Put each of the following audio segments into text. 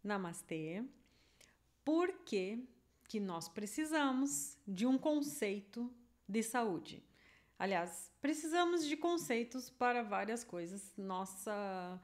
Namastê. Por que nós precisamos de um conceito de saúde? Aliás, precisamos de conceitos para várias coisas. Nossa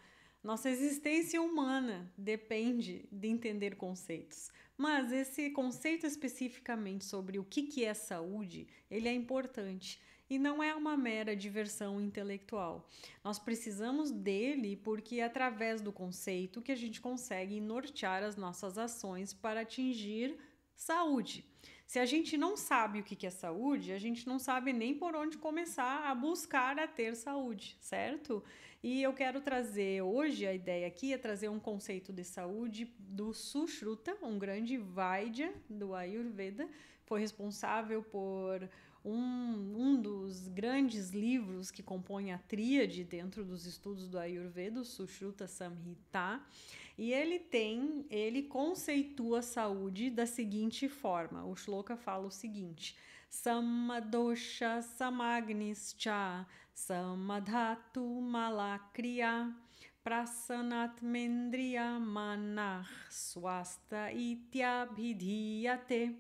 existência humana depende de entender conceitos. Mas esse conceito especificamente sobre o que é saúde, ele é importante. E não é uma mera diversão intelectual. Nós precisamos dele porque é através do conceito que a gente consegue nortear as nossas ações para atingir saúde. Se a gente não sabe o que é saúde, a gente não sabe nem por onde começar a buscar a ter saúde, certo? E eu quero trazer hoje, a ideia aqui é trazer um conceito de saúde do Sushruta, um grande Vaidya do Ayurveda, foi responsável por um dos grandes livros que compõem a tríade dentro dos estudos do Ayurveda, o Sushruta Samhita, e ele conceitua a saúde da seguinte forma. O Shloka fala o seguinte: Samadosha samagnischa samadhatu malakriya prasanatmendriya manah swasta ityabhidhiyate.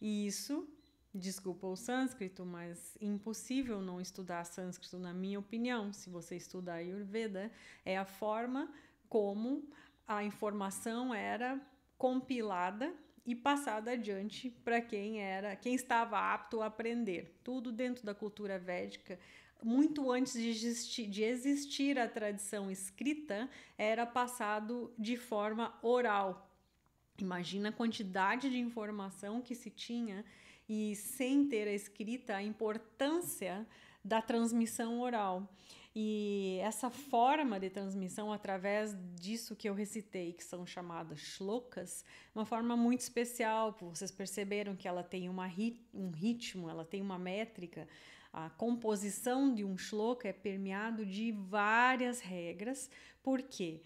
Isso, desculpa o sânscrito, mas impossível não estudar sânscrito, na minha opinião. Se você estuda Ayurveda, é a forma como a informação era compilada e passada adiante para quem estava apto a aprender. Tudo dentro da cultura védica. Muito antes de existir a tradição escrita, era passado de forma oral. Imagina a quantidade de informação que se tinha e, sem ter a escrita, a importância da transmissão oral. E essa forma de transmissão, através disso que eu recitei, que são chamadas shlokas, uma forma muito especial. Vocês perceberam que ela tem um ritmo, ela tem uma métrica. A composição de um shloka é permeado de várias regras. Por quê?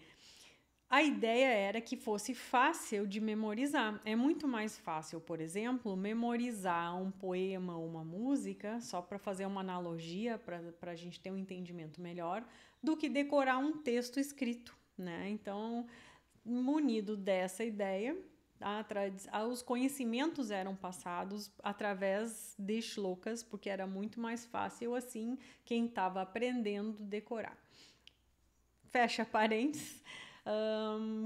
A ideia era que fosse fácil de memorizar. É muito mais fácil, por exemplo, memorizar um poema ou uma música, só para fazer uma analogia, para a gente ter um entendimento melhor, do que decorar um texto escrito, né? Então, munido dessa ideia, os conhecimentos eram passados através de shlokas, porque era muito mais fácil assim quem estava aprendendo decorar. Fecha parênteses.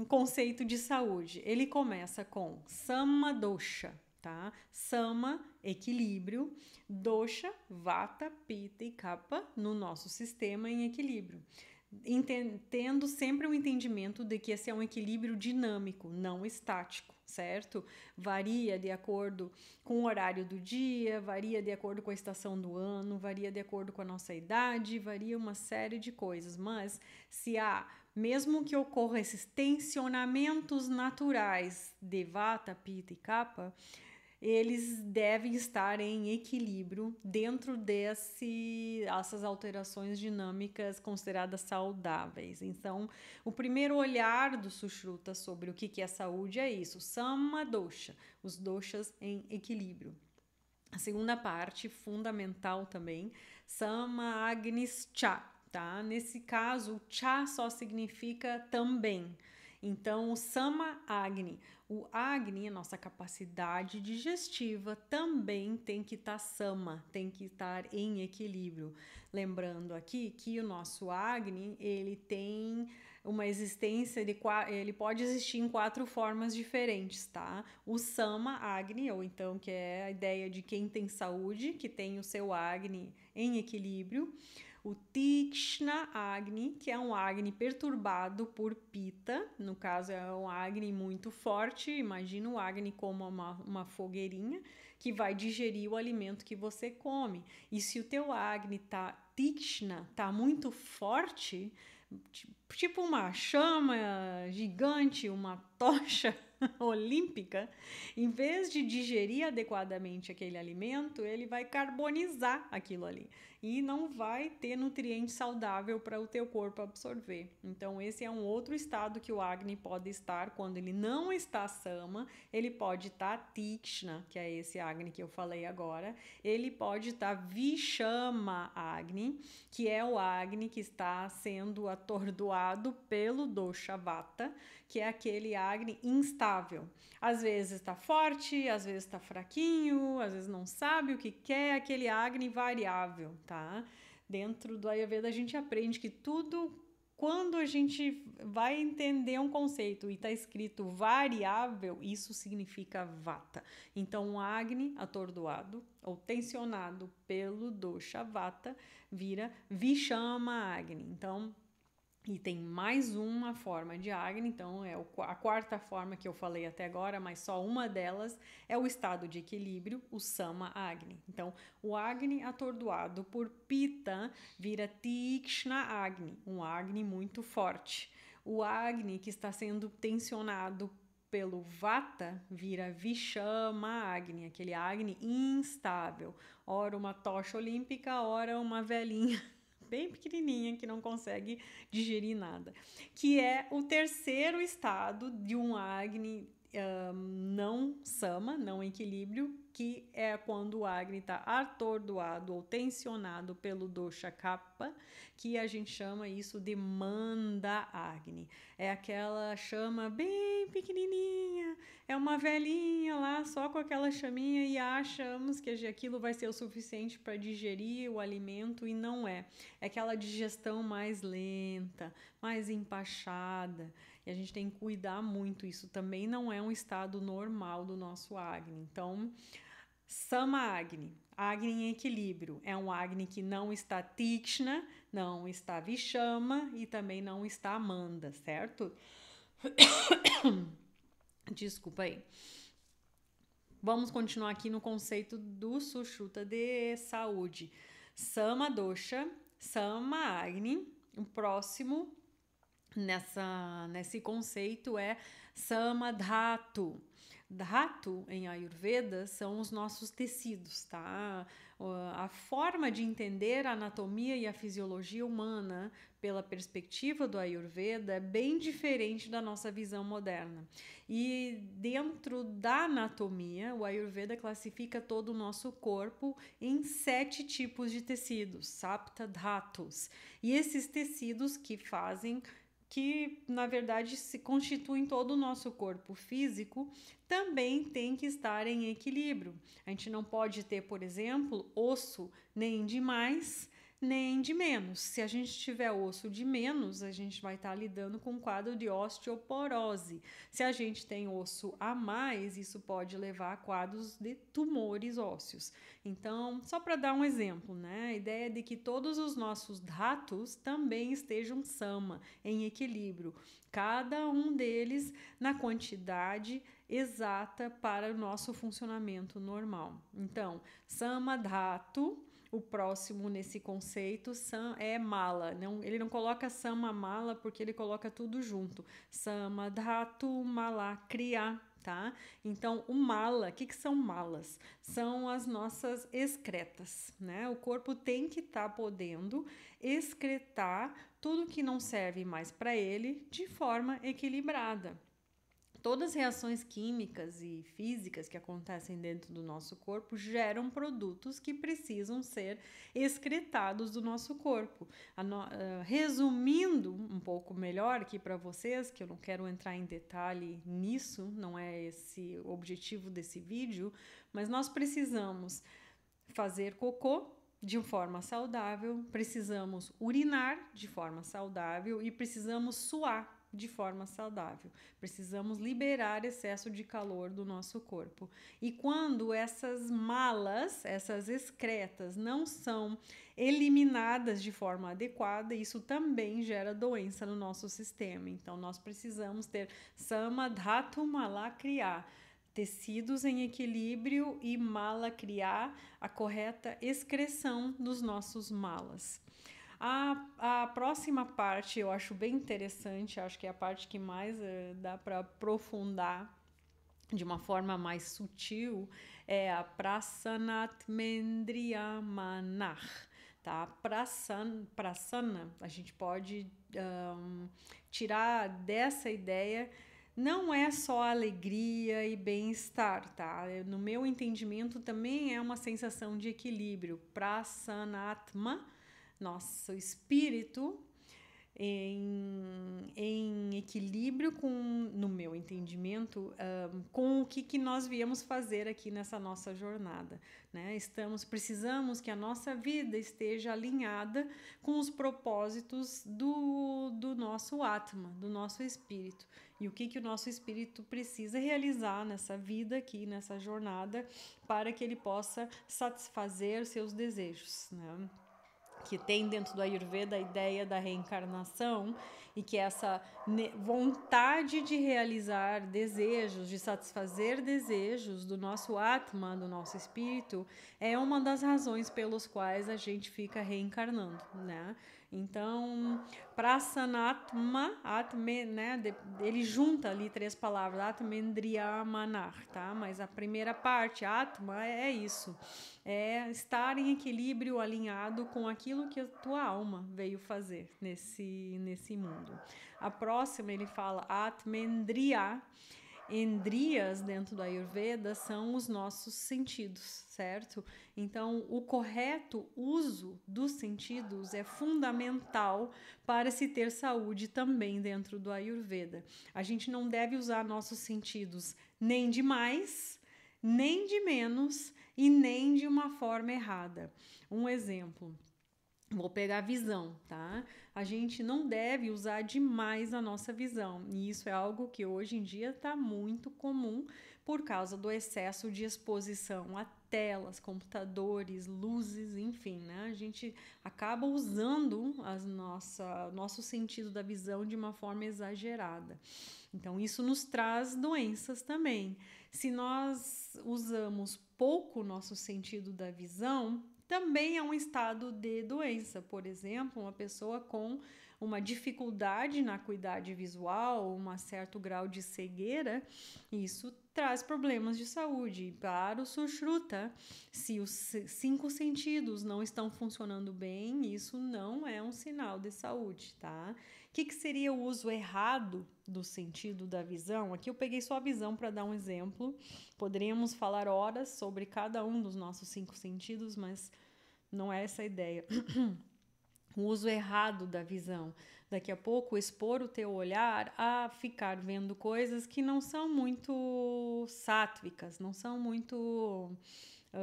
Conceito de saúde. Ele começa com Sama Dosha, tá? Sama, equilíbrio, Dosha, Vata, Pitta e Kapha no nosso sistema em equilíbrio. Tendo sempre o entendimento de que esse é um equilíbrio dinâmico, não estático, certo? Varia de acordo com o horário do dia, varia de acordo com a estação do ano, varia de acordo com a nossa idade, varia uma série de coisas, mas se mesmo que ocorram esses tensionamentos naturais de Vata, Pitta e Kapha, eles devem estar em equilíbrio dentro dessas alterações dinâmicas consideradas saudáveis. Então, o primeiro olhar do Sushruta sobre o que é saúde é isso: Sama Dosha, os doshas em equilíbrio. A segunda parte, fundamental também, Sama Agnischa, tá? Nesse caso, o Cha só significa também. Então, o Sama Agni, o Agni, a nossa capacidade digestiva, também tem que estar sama, tem que estar em equilíbrio. Lembrando aqui que o nosso Agni, ele tem uma existência, ele pode existir em 4 formas diferentes, tá? O Sama Agni, ou então que é a ideia de quem tem saúde, que tem o seu Agni em equilíbrio. O Tikshna Agni, que é um Agni perturbado por Pitta, no caso é um Agni muito forte, imagina o Agni como uma fogueirinha que vai digerir o alimento que você come. E se o teu Agni Tikshna tá muito forte, tipo uma chama gigante, uma tocha olímpica, em vez de digerir adequadamente aquele alimento, ele vai carbonizar aquilo ali e não vai ter nutriente saudável para o teu corpo absorver. Então esse é um outro estado que o Agni pode estar quando ele não está sama. Ele pode estar Tikshna, que é esse Agni que eu falei agora. Ele pode estar Vishama Agni, que é o Agni que está sendo atordoado atordoado pelo dosha vata, que é aquele Agni instável. Às vezes está forte, às vezes está fraquinho, às vezes não sabe o que quer, aquele Agni variável, tá? Dentro do Ayurveda a gente aprende que tudo, quando a gente vai entender um conceito e está escrito variável, isso significa vata. Então, o Agni atordoado ou tensionado pelo dosha vata vira Vishama Agni. Então, e tem mais uma forma de Agni, então é a quarta forma que eu falei até agora, mas só uma delas é o estado de equilíbrio, o Sama Agni. Então, o Agni atordoado por Pitta vira Tikshna Agni, um Agni muito forte. O Agni que está sendo tensionado pelo Vata vira Vishama Agni, aquele Agni instável. Ora uma tocha olímpica, ora uma velhinha bem pequenininha que não consegue digerir nada, que é o terceiro estado de um Agni não sama, não equilíbrio, que é quando o Agni está atordoado ou tensionado pelo dosha kapha, que a gente chama isso de Manda Agni. É aquela chama bem pequenininha, é uma velhinha lá só com aquela chaminha e achamos que aquilo vai ser o suficiente para digerir o alimento e não é. É aquela digestão mais lenta, mais empachada. E a gente tem que cuidar muito. Isso também não é um estado normal do nosso Agni. Então, Sama Agni, Agni em equilíbrio, é um Agni que não está Tikshna, não está Vishama e também não está Manda, certo? Desculpa aí. Vamos continuar aqui no conceito do Sushruta de saúde. Sama Dosha, Sama Agni. O próximo nesse conceito é Sama Dhatu. Dhatu, em Ayurveda, são os nossos tecidos, tá? A forma de entender a anatomia e a fisiologia humana pela perspectiva do Ayurveda é bem diferente da nossa visão moderna. E dentro da anatomia, o Ayurveda classifica todo o nosso corpo em 7 tipos de tecidos, Sapta Dhatus. E esses tecidos que na verdade se constituem todo o nosso corpo físico, também tem que estar em equilíbrio. A gente não pode ter, por exemplo, osso nem de mais, nem de menos. Se a gente tiver osso de menos, a gente vai estar lidando com um quadro de osteoporose. Se a gente tem osso a mais, isso pode levar a quadros de tumores ósseos. Então, só para dar um exemplo, né? A ideia é de que todos os nossos dhatus também estejam sama, em equilíbrio. Cada um deles na quantidade exata para o nosso funcionamento normal. Então, sama dhatu, o próximo nesse conceito é mala. Ele não coloca sama mala porque ele coloca tudo junto. Sama dhatu mala kriya. Tá? Então, o mala, o que são malas? São as nossas excretas, né? O corpo tem que estar podendo excretar tudo que não serve mais para ele de forma equilibrada. Todas as reações químicas e físicas que acontecem dentro do nosso corpo geram produtos que precisam ser excretados do nosso corpo. Resumindo um pouco melhor aqui para vocês, que eu não quero entrar em detalhe nisso, não é esse o objetivo desse vídeo, mas nós precisamos fazer cocô de forma saudável, precisamos urinar de forma saudável e precisamos suar de forma saudável. Precisamos liberar excesso de calor do nosso corpo. E quando essas malas, essas excretas, não são eliminadas de forma adequada, isso também gera doença no nosso sistema. Então, nós precisamos ter Sama Dhatu Mala Kriya, tecidos em equilíbrio e mala kriya, a correta excreção dos nossos malas. A próxima parte eu acho bem interessante, acho que é a parte que mais dá para aprofundar de uma forma mais sutil, é a Prasanatmendriyamanah. Tá? Prasana, a gente pode tirar dessa ideia, não é só alegria e bem-estar, tá? No meu entendimento também é uma sensação de equilíbrio. Prasanatma, nosso espírito, em equilíbrio com, no meu entendimento, com o que nós viemos fazer aqui nessa nossa jornada, né? Precisamos que a nossa vida esteja alinhada com os propósitos do nosso Atma, do nosso espírito. E o que o nosso espírito precisa realizar nessa vida aqui, nessa jornada, para que ele possa satisfazer seus desejos, né? Que tem dentro do Ayurveda a ideia da reencarnação e que essa vontade de realizar desejos, de satisfazer desejos do nosso Atma, do nosso espírito, é uma das razões pelas quais a gente fica reencarnando, né? Então, Prasanatma, Atme, né? Ele junta ali 3 palavras, Atmendriya Manar, tá? Mas a primeira parte, Atma, é isso. É estar em equilíbrio, alinhado com aquilo que a tua alma veio fazer nesse mundo. A próxima, ele fala Atmendriya. Endrias, dentro do Ayurveda, são os nossos sentidos, certo? Então, o correto uso dos sentidos é fundamental para se ter saúde também dentro do Ayurveda. A gente não deve usar nossos sentidos nem de mais, nem de menos e nem de uma forma errada. Um exemplo. Vou pegar a visão, tá? A gente não deve usar demais a nossa visão. E isso é algo que hoje em dia está muito comum por causa do excesso de exposição a telas, computadores, luzes, enfim, né? A gente acaba usando nosso sentido da visão de uma forma exagerada. Então, isso nos traz doenças também. Se nós usamos pouco o nosso sentido da visão, também é um estado de doença. Por exemplo, uma pessoa com uma dificuldade na acuidade visual, um certo grau de cegueira, isso traz problemas de saúde. Para o Sushruta, se os 5 sentidos não estão funcionando bem, isso não é um sinal de saúde, tá? O que seria o uso errado do sentido da visão? Aqui eu peguei só a visão para dar um exemplo. Poderíamos falar horas sobre cada um dos nossos 5 sentidos, mas não é essa a ideia. O uso errado da visão. Daqui a pouco, expor o teu olhar a ficar vendo coisas que não são muito sáttvicas, não são muito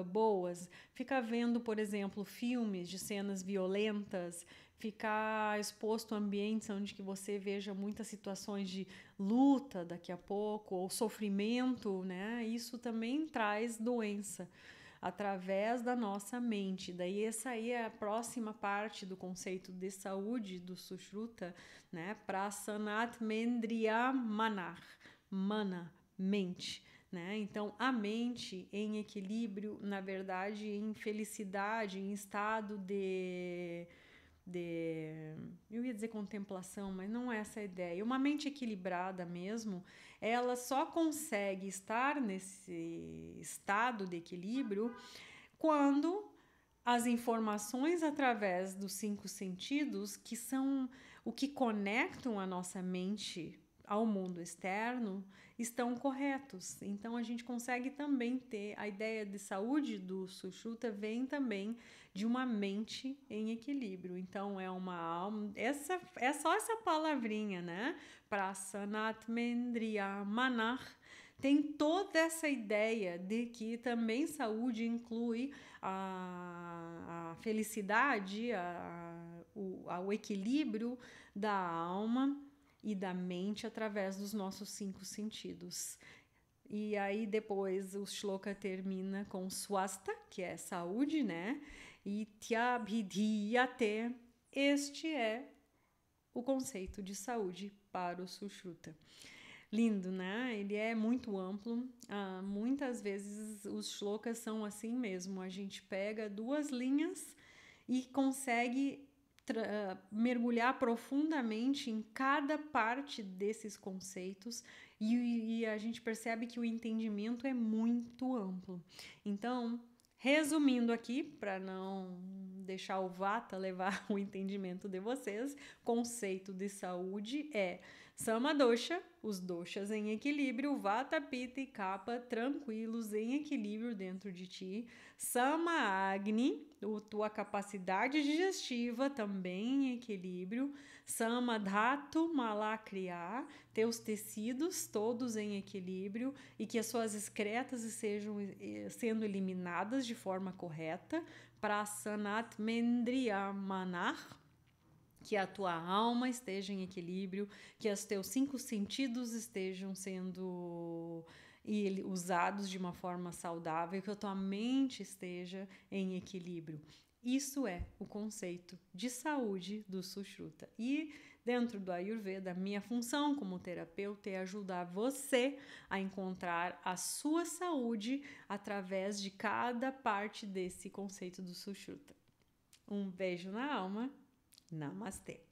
boas. Ficar vendo, por exemplo, filmes de cenas violentas, ficar exposto a ambientes onde que você veja muitas situações de luta daqui a pouco, ou sofrimento, né? Isso também traz doença através da nossa mente. Daí essa aí é a próxima parte do conceito de saúde do Sushruta, né? Prasanatmendriya Manar, mana, mente. Né? Então, a mente em equilíbrio, na verdade, em felicidade, em estado eu ia dizer contemplação, mas não é essa a ideia. Uma mente equilibrada mesmo, ela só consegue estar nesse estado de equilíbrio quando as informações através dos 5 sentidos, que são o que conectam a nossa mente ao mundo externo, estão corretos. Então a gente consegue também ter a ideia de saúde do Sushruta vem também de uma mente em equilíbrio. Então é uma alma, essa é só essa palavrinha, né? Prasanatmendriya Manar tem toda essa ideia de que também saúde inclui a felicidade, o equilíbrio da alma e da mente através dos nossos 5 sentidos. E aí depois o shloka termina com swasta, que é saúde, né? E tyabhidhiyate, este é o conceito de saúde para o Sushruta. Lindo, né? Ele é muito amplo. Muitas vezes os shlokas são assim mesmo. A gente pega 2 linhas e consegue mergulhar profundamente em cada parte desses conceitos e a gente percebe que o entendimento é muito amplo. Então, resumindo aqui, para não deixar o vata levar o entendimento de vocês, conceito de saúde é Samadosha, os doshas em equilíbrio, Vata, Pitta e Kapha tranquilos em equilíbrio dentro de ti. Sama Agni, tua capacidade digestiva também em equilíbrio. Sama Dhatu Malakriya, teus tecidos todos em equilíbrio e que as suas excretas estejam sendo eliminadas de forma correta. Prasanat Mendriya Manar, que a tua alma esteja em equilíbrio, que os teus 5 sentidos estejam sendo usados de uma forma saudável, que a tua mente esteja em equilíbrio. Isso é o conceito de saúde do Sushruta. E dentro do Ayurveda, a minha função como terapeuta é ajudar você a encontrar a sua saúde através de cada parte desse conceito do Sushruta. Um beijo na alma. Namastê.